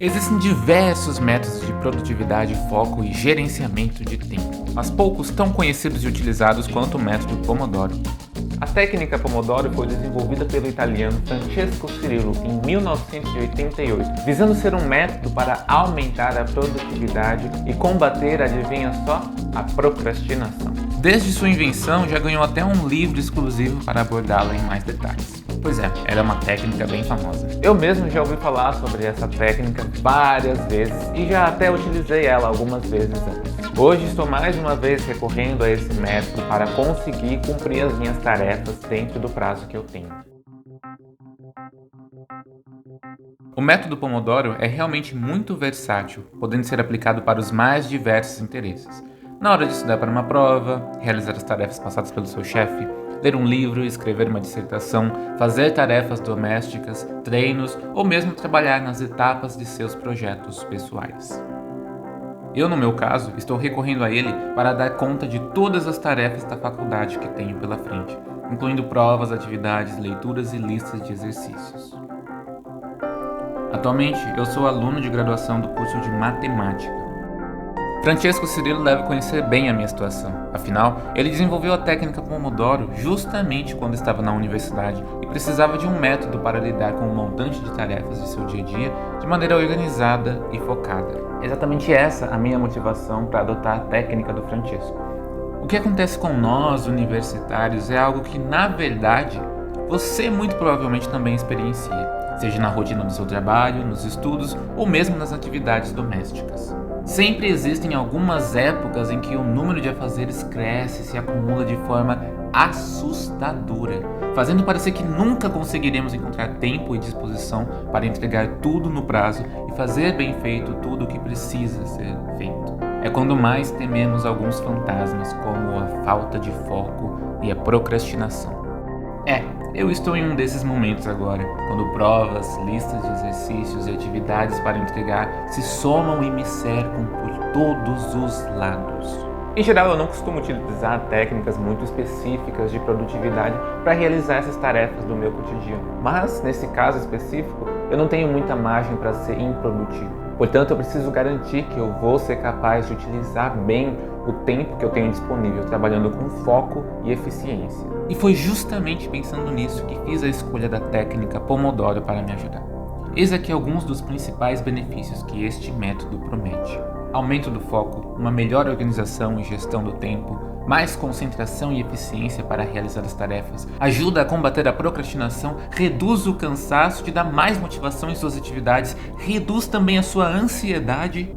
Existem diversos métodos de produtividade, foco e gerenciamento de tempo, mas poucos tão conhecidos e utilizados quanto o método Pomodoro. A técnica Pomodoro foi desenvolvida pelo italiano Francesco Cirillo em 1988, visando ser um método para aumentar a produtividade e combater, adivinha só, a procrastinação. Desde sua invenção, já ganhou até um livro exclusivo para abordá-la em mais detalhes. Pois é, ela é uma técnica bem famosa. Eu mesmo já ouvi falar sobre essa técnica várias vezes e já até utilizei ela algumas vezes antes. Hoje estou mais uma vez recorrendo a esse método para conseguir cumprir as minhas tarefas dentro do prazo que eu tenho. O método Pomodoro é realmente muito versátil, podendo ser aplicado para os mais diversos interesses. Na hora de estudar para uma prova, realizar as tarefas passadas pelo seu chefe, ler um livro, escrever uma dissertação, fazer tarefas domésticas, treinos ou mesmo trabalhar nas etapas de seus projetos pessoais. Eu, no meu caso, estou recorrendo a ele para dar conta de todas as tarefas da faculdade que tenho pela frente, incluindo provas, atividades, leituras e listas de exercícios. Atualmente, eu sou aluno de graduação do curso de Matemática. Francesco Cirillo deve conhecer bem a minha situação, afinal, ele desenvolveu a técnica Pomodoro justamente quando estava na universidade e precisava de um método para lidar com um montante de tarefas de seu dia a dia de maneira organizada e focada. É exatamente essa a minha motivação para adotar a técnica do Francesco. O que acontece com nós, universitários, é algo que, na verdade, você muito provavelmente também experiencia, seja na rotina do seu trabalho, nos estudos ou mesmo nas atividades domésticas. Sempre existem algumas épocas em que o número de afazeres cresce e se acumula de forma assustadora, fazendo parecer que nunca conseguiremos encontrar tempo e disposição para entregar tudo no prazo e fazer bem feito tudo o que precisa ser feito. É quando mais tememos alguns fantasmas, como a falta de foco e a procrastinação. Eu estou em um desses momentos agora, quando provas, listas de exercícios e atividades para entregar se somam e me cercam por todos os lados. Em geral, eu não costumo utilizar técnicas muito específicas de produtividade para realizar essas tarefas do meu cotidiano, mas nesse caso específico, eu não tenho muita margem para ser improdutivo. Portanto, eu preciso garantir que eu vou ser capaz de utilizar bem o tempo que eu tenho disponível, trabalhando com foco e eficiência. E foi justamente pensando nisso que fiz a escolha da técnica Pomodoro para me ajudar. Eis aqui alguns dos principais benefícios que este método promete: aumento do foco, uma melhor organização e gestão do tempo, mais concentração e eficiência para realizar as tarefas, ajuda a combater a procrastinação, reduz o cansaço, te dá mais motivação em suas atividades, reduz também a sua ansiedade.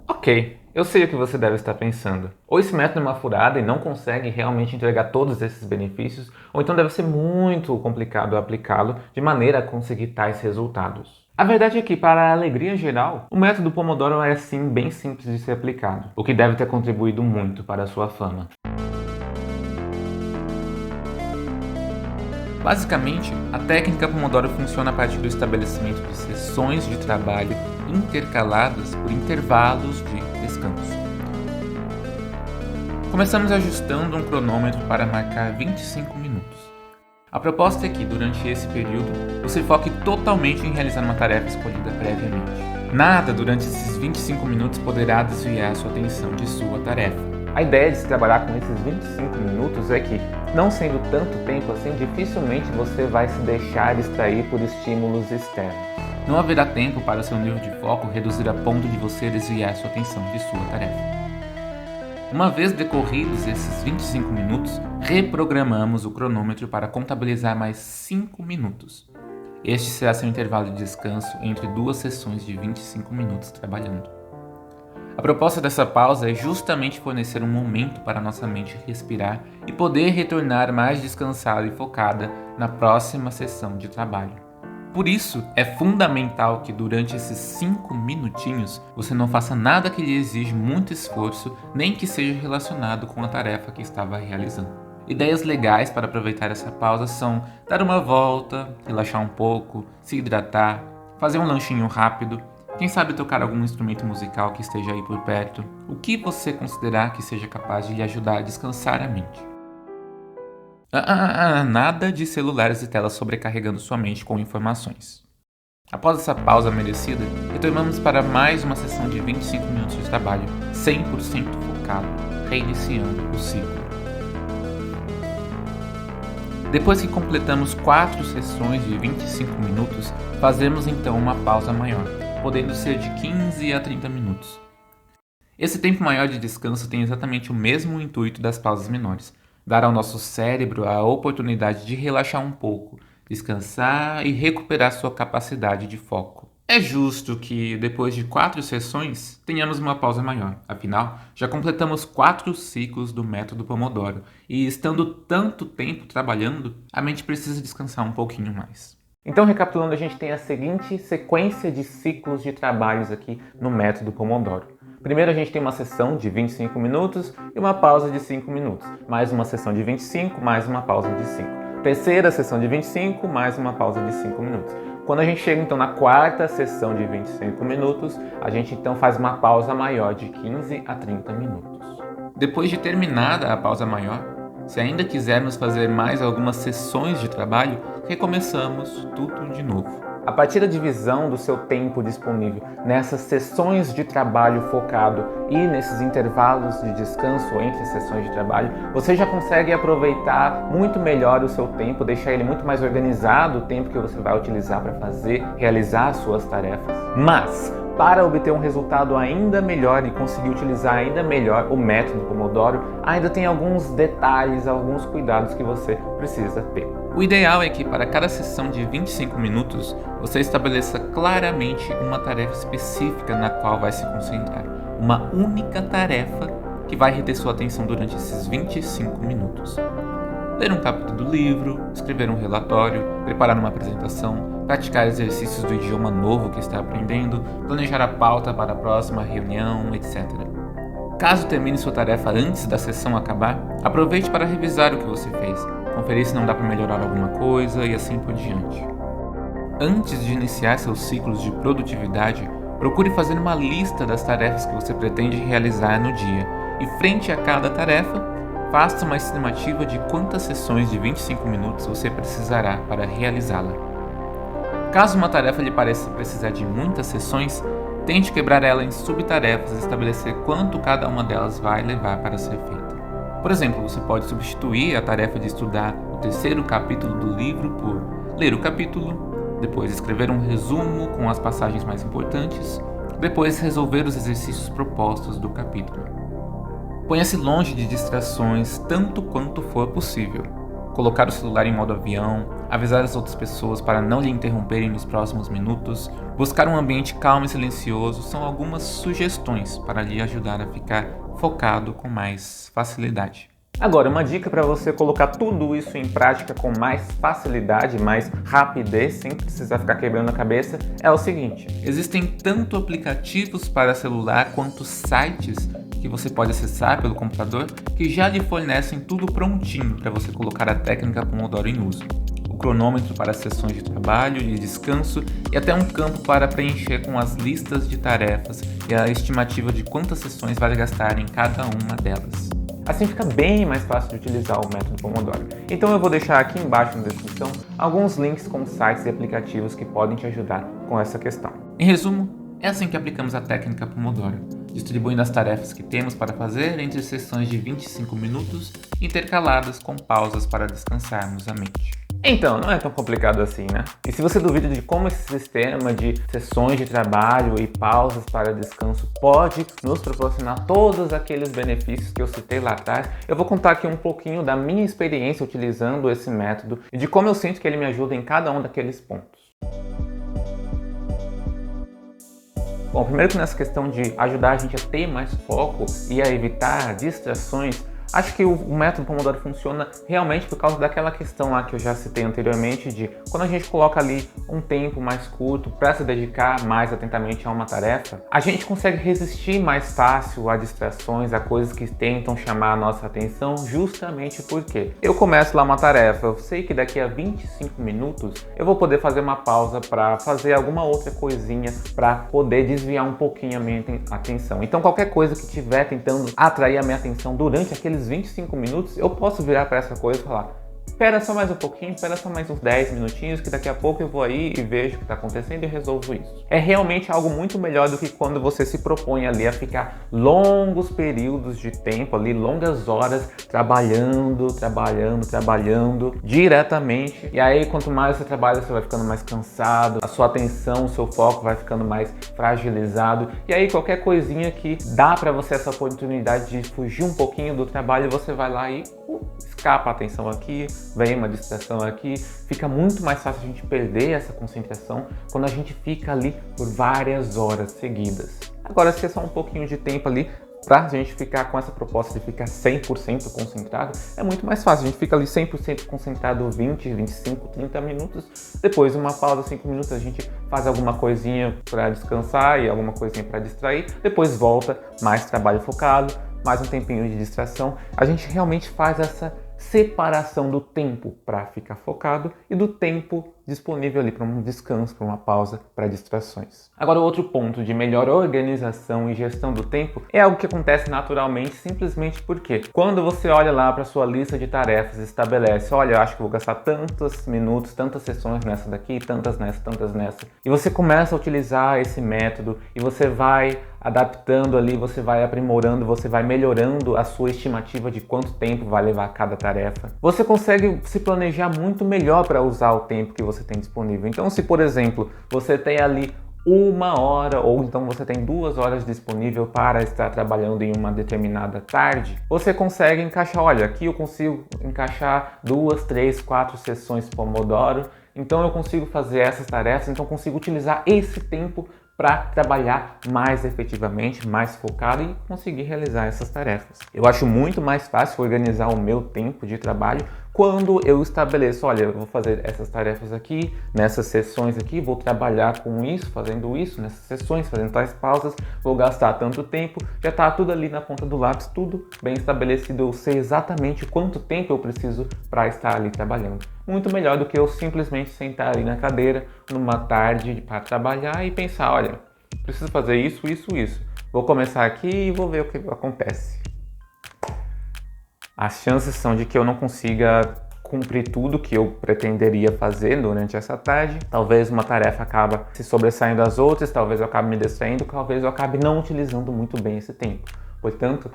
Ok, eu sei o que você deve estar pensando. Ou esse método é uma furada e não consegue realmente entregar todos esses benefícios, ou então deve ser muito complicado aplicá-lo de maneira a conseguir tais resultados. A verdade é que, para a alegria geral, o método Pomodoro é sim bem simples de ser aplicado, o que deve ter contribuído muito para a sua fama. Basicamente, a técnica Pomodoro funciona a partir do estabelecimento de sessões de trabalho intercaladas por intervalos de descanso. Começamos ajustando um cronômetro para marcar 25 minutos. A proposta é que, durante esse período, você foque totalmente em realizar uma tarefa escolhida previamente. Nada durante esses 25 minutos poderá desviar sua atenção de sua tarefa. A ideia de se trabalhar com esses 25 minutos é que, não sendo tanto tempo assim, dificilmente você vai se deixar distrair por estímulos externos. Não haverá tempo para seu nível de foco reduzir a ponto de você desviar sua atenção de sua tarefa. Uma vez decorridos esses 25 minutos, reprogramamos o cronômetro para contabilizar mais 5 minutos. Este será seu intervalo de descanso entre duas sessões de 25 minutos trabalhando. A proposta dessa pausa é justamente fornecer um momento para nossa mente respirar e poder retornar mais descansada e focada na próxima sessão de trabalho. Por isso, é fundamental que durante esses 5 minutinhos você não faça nada que lhe exige muito esforço, nem que seja relacionado com a tarefa que estava realizando. Ideias legais para aproveitar essa pausa são dar uma volta, relaxar um pouco, se hidratar, fazer um lanchinho rápido, quem sabe tocar algum instrumento musical que esteja aí por perto, o que você considerar que seja capaz de lhe ajudar a descansar a mente. Nada de celulares e telas sobrecarregando sua mente com informações. Após essa pausa merecida, retornamos para mais uma sessão de 25 minutos de trabalho, 100% focado, reiniciando o ciclo. Depois que completamos 4 sessões de 25 minutos, fazemos então uma pausa maior, podendo ser de 15 a 30 minutos. Esse tempo maior de descanso tem exatamente o mesmo intuito das pausas menores, dar ao nosso cérebro a oportunidade de relaxar um pouco, descansar e recuperar sua capacidade de foco. É justo que, depois de 4 sessões, tenhamos uma pausa maior. Afinal, já completamos 4 ciclos do método Pomodoro e, estando tanto tempo trabalhando, a mente precisa descansar um pouquinho mais. Então, recapitulando, a gente tem a seguinte sequência de ciclos de trabalhos aqui no método Pomodoro. Primeiro a gente tem uma sessão de 25 minutos e uma pausa de 5 minutos. Mais uma sessão de 25, mais uma pausa de 5. Terceira sessão de 25, mais uma pausa de 5 minutos. Quando a gente chega então na quarta sessão de 25 minutos, a gente então faz uma pausa maior de 15 a 30 minutos. Depois de terminada a pausa maior, se ainda quisermos fazer mais algumas sessões de trabalho, recomeçamos tudo de novo. A partir da divisão do seu tempo disponível nessas sessões de trabalho focado e nesses intervalos de descanso entre sessões de trabalho, você já consegue aproveitar muito melhor o seu tempo, deixar ele muito mais organizado, o tempo que você vai utilizar para realizar as suas tarefas. Mas, para obter um resultado ainda melhor e conseguir utilizar ainda melhor o método Pomodoro, ainda tem alguns detalhes, alguns cuidados que você precisa ter. O ideal é que para cada sessão de 25 minutos, você estabeleça claramente uma tarefa específica na qual vai se concentrar. Uma única tarefa que vai reter sua atenção durante esses 25 minutos. Ler um capítulo do livro, escrever um relatório, preparar uma apresentação, praticar exercícios do idioma novo que está aprendendo, planejar a pauta para a próxima reunião, etc. Caso termine sua tarefa antes da sessão acabar, aproveite para revisar o que você fez, conferir se não dá para melhorar alguma coisa e assim por diante. Antes de iniciar seus ciclos de produtividade, procure fazer uma lista das tarefas que você pretende realizar no dia e, frente a cada tarefa, faça uma estimativa de quantas sessões de 25 minutos você precisará para realizá-la. Caso uma tarefa lhe pareça precisar de muitas sessões, tente quebrar ela em subtarefas e estabelecer quanto cada uma delas vai levar para ser feita. Por exemplo, você pode substituir a tarefa de estudar o 3º capítulo do livro por ler o capítulo, depois escrever um resumo com as passagens mais importantes, depois resolver os exercícios propostos do capítulo. Ponha-se longe de distrações tanto quanto for possível. Colocar o celular em modo avião, avisar as outras pessoas para não lhe interromperem nos próximos minutos, buscar um ambiente calmo e silencioso são algumas sugestões para lhe ajudar a ficar focado com mais facilidade. Agora, uma dica para você colocar tudo isso em prática com mais facilidade, mais rapidez, sem precisar ficar quebrando a cabeça, é o seguinte: existem tanto aplicativos para celular quanto sites que você pode acessar pelo computador que já lhe fornecem tudo prontinho para você colocar a técnica Pomodoro em uso. O cronômetro para as sessões de trabalho e descanso e até um campo para preencher com as listas de tarefas e a estimativa de quantas sessões vai gastar em cada uma delas. Assim fica bem mais fácil de utilizar o método Pomodoro. Então eu vou deixar aqui embaixo na descrição alguns links com sites e aplicativos que podem te ajudar com essa questão. Em resumo, é assim que aplicamos a técnica Pomodoro, distribuindo as tarefas que temos para fazer entre sessões de 25 minutos, intercaladas com pausas para descansarmos a mente. Então, não é tão complicado assim, né? E se você duvida de como esse sistema de sessões de trabalho e pausas para descanso pode nos proporcionar todos aqueles benefícios que eu citei lá atrás, eu vou contar aqui um pouquinho da minha experiência utilizando esse método e de como eu sinto que ele me ajuda em cada um daqueles pontos. Bom, primeiro que nessa questão de ajudar a gente a ter mais foco e a evitar distrações, acho que o método Pomodoro funciona realmente por causa daquela questão lá que eu já citei anteriormente de quando a gente coloca ali um tempo mais curto para se dedicar mais atentamente a uma tarefa, a gente consegue resistir mais fácil a distrações, a coisas que tentam chamar a nossa atenção, justamente porque eu começo lá uma tarefa, eu sei que daqui a 25 minutos eu vou poder fazer uma pausa para fazer alguma outra coisinha para poder desviar um pouquinho a minha atenção. Então qualquer coisa que estiver tentando atrair a minha atenção durante aqueles 25 minutos, eu posso virar para essa coisa e falar: espera só mais um pouquinho, espera só mais uns 10 minutinhos, que daqui a pouco eu vou aí e vejo o que está acontecendo e resolvo isso. É realmente algo muito melhor do que quando você se propõe ali a ficar longos períodos de tempo ali, longas horas, trabalhando diretamente. E aí, quanto mais você trabalha, você vai ficando mais cansado, a sua atenção, o seu foco vai ficando mais fragilizado. E aí, qualquer coisinha que dá para você essa oportunidade de fugir um pouquinho do trabalho, você vai lá e escapa a atenção aqui, vem uma distração aqui. Fica muito mais fácil a gente perder essa concentração quando a gente fica ali por várias horas seguidas. Agora, se é só um pouquinho de tempo ali, pra gente ficar com essa proposta de ficar 100% concentrado, é muito mais fácil. A gente fica ali 100% concentrado 20, 25, 30 minutos. Depois, uma pausa, 5 minutos, a gente faz alguma coisinha para descansar e alguma coisinha para distrair. Depois volta, mais trabalho focado, mais um tempinho de distração. A gente realmente faz essa separação do tempo para ficar focado e do tempo disponível ali para um descanso, para uma pausa, para distrações. Agora, outro ponto de melhor organização e gestão do tempo é algo que acontece naturalmente, simplesmente porque quando você olha lá para sua lista de tarefas e estabelece, olha, eu acho que vou gastar tantos minutos, tantas sessões nessa daqui, tantas nessa, e você começa a utilizar esse método e você vai adaptando ali, você vai aprimorando, você vai melhorando a sua estimativa de quanto tempo vai levar cada tarefa. Você consegue se planejar muito melhor para usar o tempo que você tem disponível. Então, se por exemplo, você tem ali 1 hora ou então você tem 2 horas disponível para estar trabalhando em uma determinada tarde, você consegue encaixar, olha, aqui eu consigo encaixar 2, 3, 4 sessões Pomodoro, então eu consigo fazer essas tarefas, então eu consigo utilizar esse tempo para trabalhar mais efetivamente, mais focado e conseguir realizar essas tarefas. Eu acho muito mais fácil organizar o meu tempo de trabalho quando eu estabeleço, olha, eu vou fazer essas tarefas aqui, nessas sessões aqui, vou trabalhar com isso, fazendo isso, nessas sessões, fazendo tais pausas, vou gastar tanto tempo, já está tudo ali na ponta do lápis, tudo bem estabelecido, eu sei exatamente quanto tempo eu preciso para estar ali trabalhando. Muito melhor do que eu simplesmente sentar ali na cadeira, numa tarde para trabalhar e pensar, olha, preciso fazer isso. Vou começar aqui e vou ver o que acontece. As chances são de que eu não consiga cumprir tudo que eu pretenderia fazer durante essa tarde. Talvez uma tarefa acabe se sobressaindo das outras, talvez eu acabe me distraindo, talvez eu acabe não utilizando muito bem esse tempo. Portanto,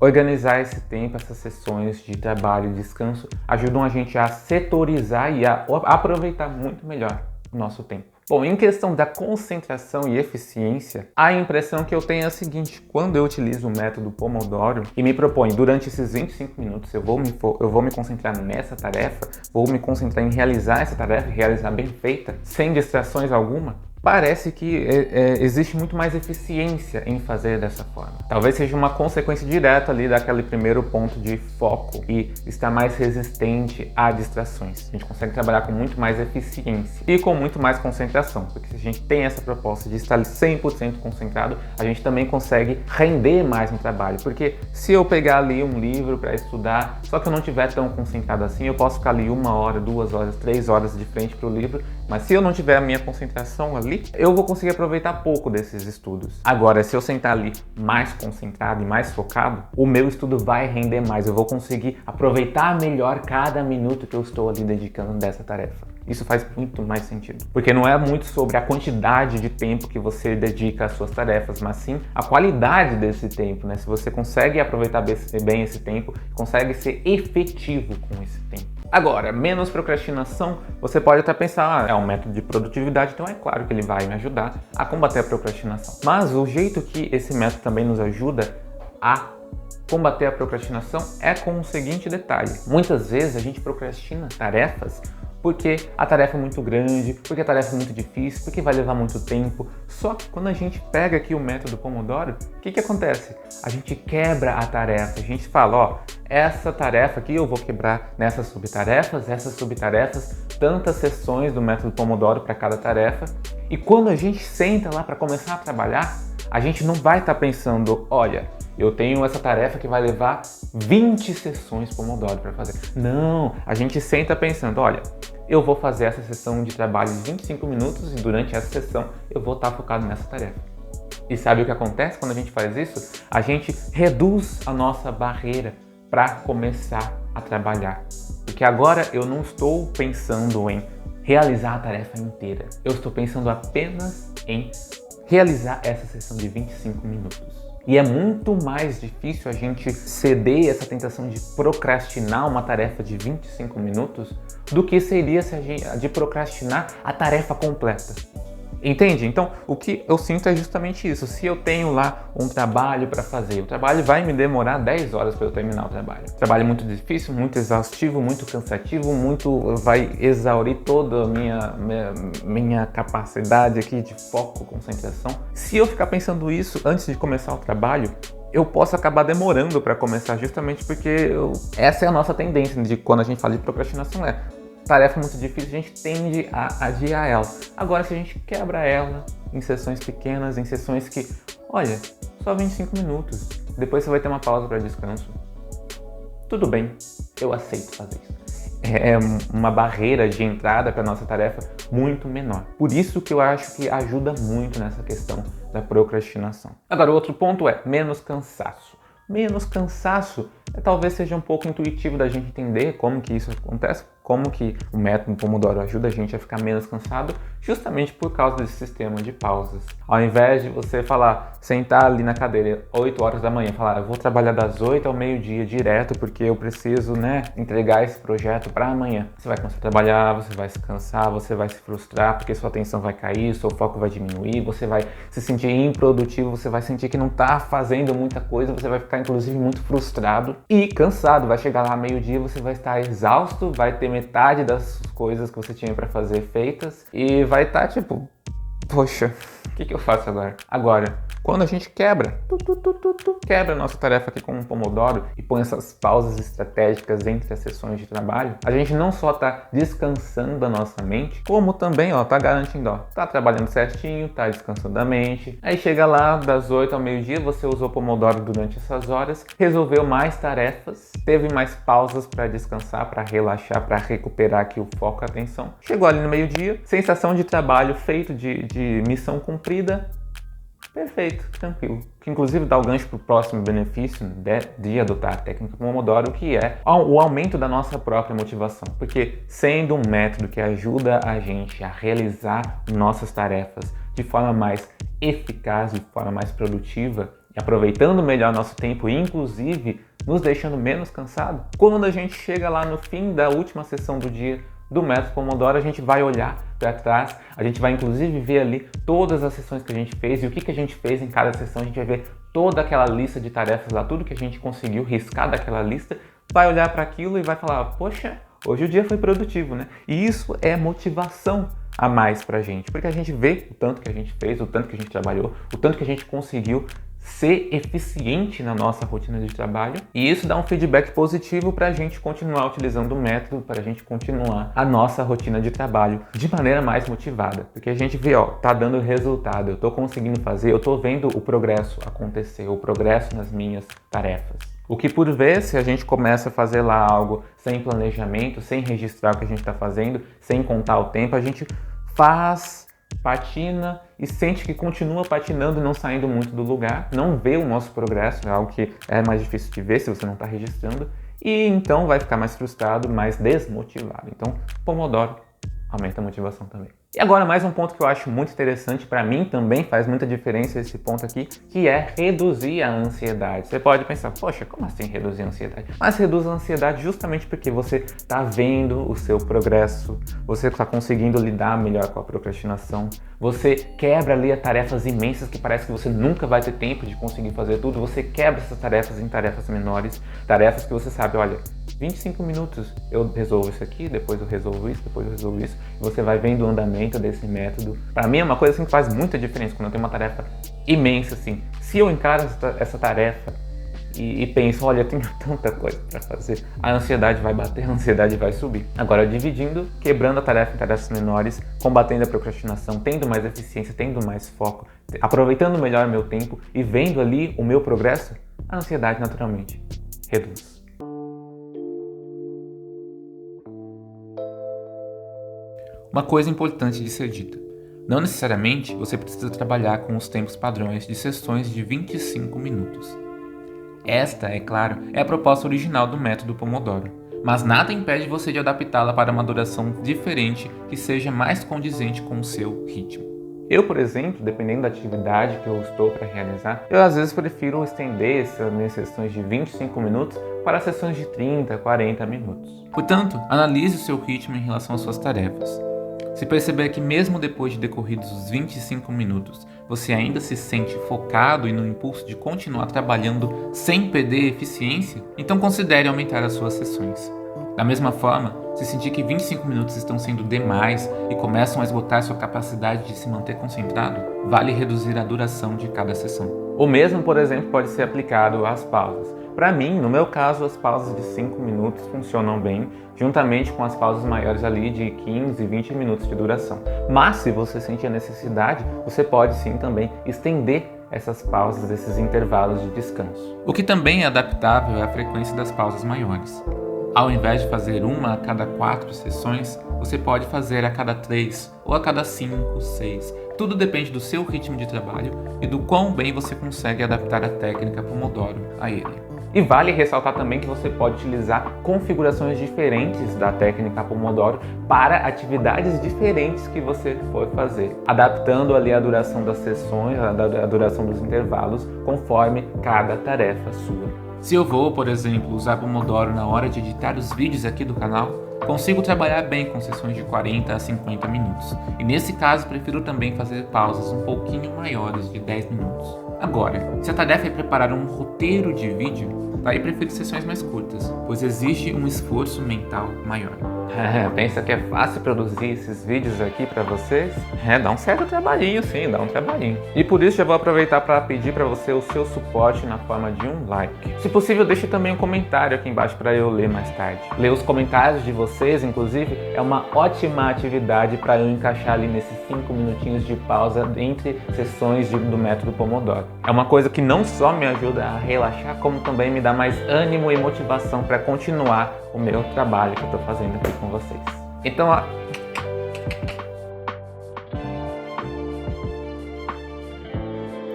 organizar esse tempo, essas sessões de trabalho e descanso, ajudam a gente a setorizar e a aproveitar muito melhor o nosso tempo. Bom, em questão da concentração e eficiência, a impressão que eu tenho é a seguinte: quando eu utilizo o método Pomodoro e me proponho durante esses 25 minutos, eu vou me concentrar nessa tarefa, vou me concentrar em realizar essa tarefa, realizar bem feita, sem distrações alguma, parece que existe muito mais eficiência em fazer dessa forma. Talvez seja uma consequência direta ali daquele primeiro ponto de foco e estar mais resistente a distrações. A gente consegue trabalhar com muito mais eficiência e com muito mais concentração, porque se a gente tem essa proposta de estar 100% concentrado, a gente também consegue render mais no trabalho, porque se eu pegar ali um livro para estudar, só que eu não estiver tão concentrado assim, eu posso ficar ali 1 hora, 2 horas, 3 horas de frente para o livro, mas se eu não tiver a minha concentração ali, eu vou conseguir aproveitar pouco desses estudos. Agora, se eu sentar ali mais concentrado e mais focado, o meu estudo vai render mais. Eu vou conseguir aproveitar melhor cada minuto que eu estou ali dedicando dessa tarefa. Isso faz muito mais sentido. Porque não é muito sobre a quantidade de tempo que você dedica às suas tarefas, mas sim a qualidade desse tempo, né? Se você consegue aproveitar bem esse tempo, consegue ser efetivo com esse tempo. Agora, menos procrastinação, você pode até pensar, é um método de produtividade, então é claro que ele vai me ajudar a combater a procrastinação. Mas o jeito que esse método também nos ajuda a combater a procrastinação é com o seguinte detalhe: muitas vezes a gente procrastina tarefas porque a tarefa é muito grande, porque a tarefa é muito difícil, porque vai levar muito tempo. Só que quando a gente pega aqui o método Pomodoro, o que acontece? A gente quebra a tarefa, a gente fala, ó, essa tarefa aqui eu vou quebrar nessas subtarefas, tantas sessões do método Pomodoro para cada tarefa. E quando a gente senta lá para começar a trabalhar, a gente não vai estar pensando, olha, eu tenho essa tarefa que vai levar 20 sessões Pomodoro para fazer. Não, a gente senta pensando, olha, eu vou fazer essa sessão de trabalho de 25 minutos e durante essa sessão eu vou estar focado nessa tarefa. E sabe o que acontece quando a gente faz isso? A gente reduz a nossa barreira para começar a trabalhar. Porque agora eu não estou pensando em realizar a tarefa inteira. Eu estou pensando apenas em realizar essa sessão de 25 minutos. E é muito mais difícil a gente ceder essa tentação de procrastinar uma tarefa de 25 minutos do que seria de procrastinar a tarefa completa. Entende? Então, o que eu sinto é justamente isso. Se eu tenho lá um trabalho para fazer, o trabalho vai me demorar 10 horas para eu terminar o trabalho. Trabalho muito difícil, muito exaustivo, muito cansativo, vai exaurir toda a minha capacidade aqui de foco, concentração. Se eu ficar pensando isso antes de começar o trabalho, eu posso acabar demorando para começar, justamente porque essa é a nossa tendência de quando a gente fala de procrastinação, tarefa muito difícil, a gente tende a adiar ela. Agora, se a gente quebra ela em sessões pequenas, em sessões que, olha, só 25 minutos, depois você vai ter uma pausa para descanso. Tudo bem, eu aceito fazer isso. É uma barreira de entrada para a nossa tarefa muito menor. Por isso que eu acho que ajuda muito nessa questão da procrastinação. Agora, o outro ponto é menos cansaço. Menos cansaço talvez seja um pouco intuitivo da gente entender como que isso acontece, como que o método Pomodoro ajuda a gente a ficar menos cansado, justamente por causa desse sistema de pausas. Ao invés de você sentar ali na cadeira 8 horas da manhã, falar, eu vou trabalhar das 8 ao meio-dia direto porque eu preciso, entregar esse projeto para amanhã. Você vai começar a trabalhar, você vai se cansar, você vai se frustrar porque sua atenção vai cair, seu foco vai diminuir, você vai se sentir improdutivo, você vai sentir que não está fazendo muita coisa, você vai ficar inclusive muito frustrado e cansado. Vai chegar lá meio-dia, você vai estar exausto, vai ter metade das coisas que você tinha para fazer feitas e vai estar tipo, poxa, o que eu faço agora? Agora, quando a gente quebra a nossa tarefa aqui com um Pomodoro e põe essas pausas estratégicas entre as sessões de trabalho, a gente não só está descansando a nossa mente, como também está garantindo, está trabalhando certinho, está descansando a mente. Aí chega lá das 8 ao meio-dia, você usou o Pomodoro durante essas horas, resolveu mais tarefas, teve mais pausas para descansar, para relaxar, para recuperar aqui o foco e a atenção. Chegou ali no meio-dia, sensação de trabalho feito, de missão cumprida. Perfeito, tranquilo. Que inclusive dá o gancho para o próximo benefício de adotar a técnica Pomodoro, que é o aumento da nossa própria motivação. Porque sendo um método que ajuda a gente a realizar nossas tarefas de forma mais eficaz, de forma mais produtiva, e aproveitando melhor nosso tempo e inclusive nos deixando menos cansado, quando a gente chega lá no fim da última sessão do dia do método Pomodoro, a gente vai olhar para trás, a gente vai inclusive ver ali todas as sessões que a gente fez e o que a gente fez em cada sessão. A gente vai ver toda aquela lista de tarefas lá, tudo que a gente conseguiu riscar daquela lista, vai olhar para aquilo e vai falar, poxa, hoje o dia foi produtivo, né? E isso é motivação a mais pra gente, porque a gente vê o tanto que a gente fez, o tanto que a gente trabalhou, o tanto que a gente conseguiu ser eficiente na nossa rotina de trabalho, e isso dá um feedback positivo para a gente continuar utilizando o método, para a gente continuar a nossa rotina de trabalho de maneira mais motivada, porque a gente vê, tá dando resultado, eu tô conseguindo fazer, eu tô vendo o progresso acontecer, o progresso nas minhas tarefas. O que por vezes, se a gente começa a fazer lá algo sem planejamento, sem registrar o que a gente está fazendo, sem contar o tempo, a gente patina e sente que continua patinando e não saindo muito do lugar, não vê o nosso progresso, é algo que é mais difícil de ver se você não está registrando, e então vai ficar mais frustrado, mais desmotivado. Então, Pomodoro aumenta a motivação também. E agora mais um ponto que eu acho muito interessante, para mim também faz muita diferença esse ponto aqui, que é reduzir a ansiedade. Você pode pensar, poxa, como assim reduzir a ansiedade? Mas reduz a ansiedade justamente porque você está vendo o seu progresso, você está conseguindo lidar melhor com a procrastinação, você quebra ali tarefas imensas que parece que você nunca vai ter tempo de conseguir fazer tudo, você quebra essas tarefas em tarefas menores, tarefas que você sabe, olha, 25 minutos eu resolvo isso aqui, depois eu resolvo isso, depois eu resolvo isso, e você vai vendo o andamento desse método. Para mim é uma coisa assim que faz muita diferença quando eu tenho uma tarefa imensa assim. Se eu encaro essa tarefa e penso, olha, eu tenho tanta coisa para fazer, a ansiedade vai bater, a ansiedade vai subir. Agora, dividindo, quebrando a tarefa em tarefas menores, combatendo a procrastinação, tendo mais eficiência, tendo mais foco, aproveitando melhor o meu tempo e vendo ali o meu progresso, a ansiedade naturalmente reduz. Uma coisa importante de ser dita: não necessariamente você precisa trabalhar com os tempos padrões de sessões de 25 minutos. Esta, é claro, é a proposta original do método Pomodoro, mas nada impede você de adaptá-la para uma duração diferente que seja mais condizente com o seu ritmo. Eu, por exemplo, dependendo da atividade que eu estou para realizar, eu às vezes prefiro estender essas minhas sessões de 25 minutos para sessões de 30, 40 minutos. Portanto, analise o seu ritmo em relação às suas tarefas. Se perceber que mesmo depois de decorridos os 25 minutos, você ainda se sente focado e no impulso de continuar trabalhando sem perder eficiência, então considere aumentar as suas sessões. Da mesma forma, se sentir que 25 minutos estão sendo demais e começam a esgotar sua capacidade de se manter concentrado, vale reduzir a duração de cada sessão. O mesmo, por exemplo, pode ser aplicado às pausas. Para mim, no meu caso, as pausas de 5 minutos funcionam bem, juntamente com as pausas maiores ali de 15, 20 minutos de duração. Mas se você sentir a necessidade, você pode sim também estender essas pausas, esses intervalos de descanso. O que também é adaptável é a frequência das pausas maiores. Ao invés de fazer uma a cada 4 sessões, você pode fazer a cada 3 ou a cada 5, 6. Tudo depende do seu ritmo de trabalho e do quão bem você consegue adaptar a técnica Pomodoro a ele. E vale ressaltar também que você pode utilizar configurações diferentes da técnica Pomodoro para atividades diferentes que você for fazer, adaptando ali a duração das sessões, a duração dos intervalos, conforme cada tarefa sua. Se eu vou, por exemplo, usar Pomodoro na hora de editar os vídeos aqui do canal, consigo trabalhar bem com sessões de 40 a 50 minutos. E nesse caso, prefiro também fazer pausas um pouquinho maiores, de 10 minutos. Agora, se a tarefa é preparar um roteiro de vídeo, aí prefiro sessões mais curtas, pois exige um esforço mental maior. Pensa que é fácil produzir esses vídeos aqui para vocês? Dá um certo trabalhinho sim, dá um trabalhinho. E por isso já vou aproveitar para pedir para você o seu suporte na forma de um like. Se possível, deixe também um comentário aqui embaixo para eu ler mais tarde. Ler os comentários de vocês, inclusive, é uma ótima atividade para eu encaixar ali nesses 5 minutinhos de pausa entre sessões do método Pomodoro. É uma coisa que não só me ajuda a relaxar, como também me dá mais ânimo e motivação para continuar o meu trabalho que eu estou fazendo aqui com vocês. Então,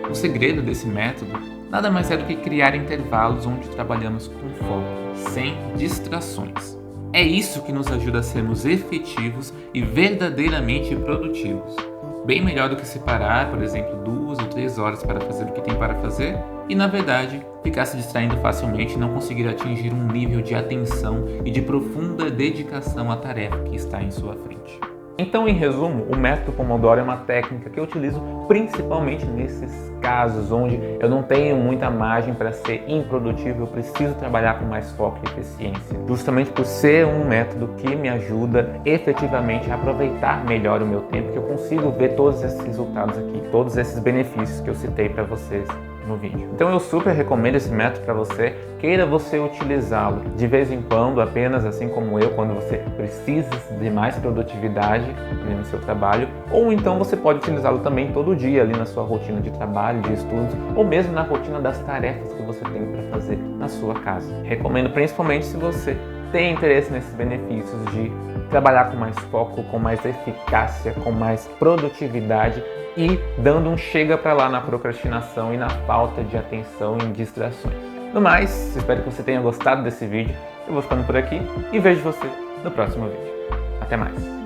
o segredo desse método nada mais é do que criar intervalos onde trabalhamos com foco, sem distrações. É isso que nos ajuda a sermos efetivos e verdadeiramente produtivos. Bem melhor do que separar, por exemplo, 2 ou 3 horas para fazer o que tem para fazer e, na verdade, ficar se distraindo facilmente e não conseguir atingir um nível de atenção e de profunda dedicação à tarefa que está em sua frente. Então, em resumo, o método Pomodoro é uma técnica que eu utilizo principalmente nesses casos onde eu não tenho muita margem para ser improdutivo, eu preciso trabalhar com mais foco e eficiência. Justamente por ser um método que me ajuda efetivamente a aproveitar melhor o meu tempo, que eu consigo ver todos esses resultados aqui, todos esses benefícios que eu citei para vocês no vídeo. Então eu super recomendo esse método para você, queira você utilizá-lo de vez em quando, apenas assim como eu, quando você precisa de mais produtividade ali no seu trabalho, ou então você pode utilizá-lo também todo dia ali na sua rotina de trabalho, de estudos, ou mesmo na rotina das tarefas que você tem para fazer na sua casa. Recomendo principalmente se você tem interesse nesses benefícios de trabalhar com mais foco, com mais eficácia, com mais produtividade e dando um chega para lá na procrastinação e na falta de atenção e distrações. No mais, espero que você tenha gostado desse vídeo. Eu vou ficando por aqui e vejo você no próximo vídeo. Até mais!